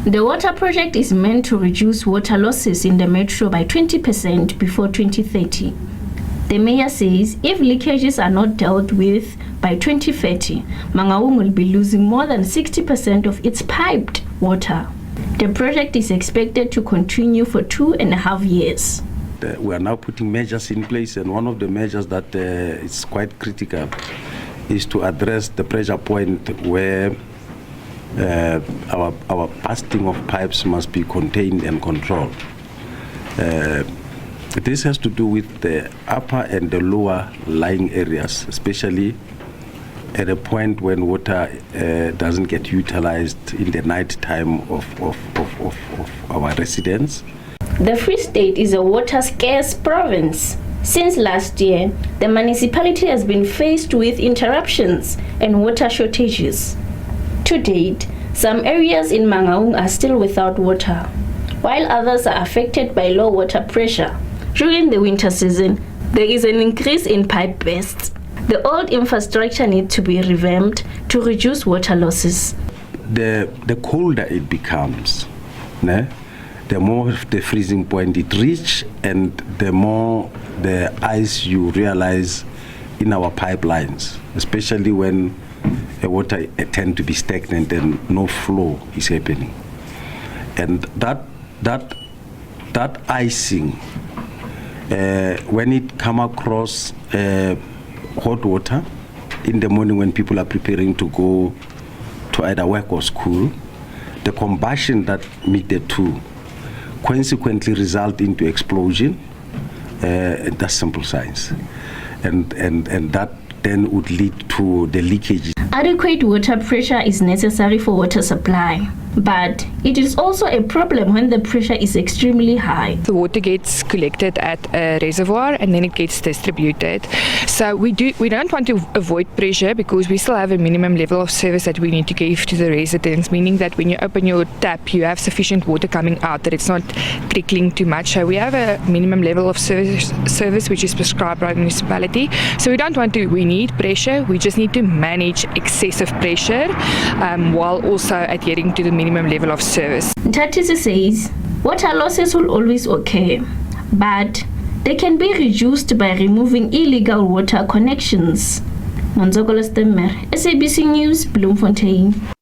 The water project is meant to reduce water losses in the metro by 20% before 2030. The mayor says if leakages are not dealt with by 2030, Mangaung will be losing more than 60% of its piped water. The project is expected to continue for 2.5 years. We are now putting measures in place, and one of the measures that is quite critical is to address the pressure point where our bursting of pipes must be contained and controlled. This has to do with the upper and the lower lying areas, especially at a point when water doesn't get utilized in the night time of our residents. The Free State is a water-scarce province. Since last year, the municipality has been faced with interruptions and water shortages. To date, some areas in Mangaung are still without water, while others are affected by low water pressure. During the winter season, there is an increase in pipe bursts. The old infrastructure needs to be revamped to reduce water losses. The colder it becomes, the more the freezing point it reaches, and the more the ice you realize in our pipelines, especially when the water tend to be stagnant and no flow is happening. And that icing, when it come across hot water in the morning when people are preparing to go to either work or school, the combustion that meet the two consequently result into explosion. That's simple science, and that then would lead to the leakages. Adequate water pressure is necessary for water supply, but it is also a problem when the pressure is extremely high. The water gets collected at a reservoir and then it gets distributed. So we don't want to avoid pressure because we still have a minimum level of service that we need to give to the residents, meaning that when you open your tap, you have sufficient water coming out, that it's not trickling too much. So we have a minimum level of service which is prescribed by the municipality. So we need pressure, we just need to manage excessive pressure while also adhering to the minimum level of service. Ntatisi says water losses will always occur, but they can be reduced by removing illegal water connections. Nonzokolo Stemmer, SABC News, Bloemfontein.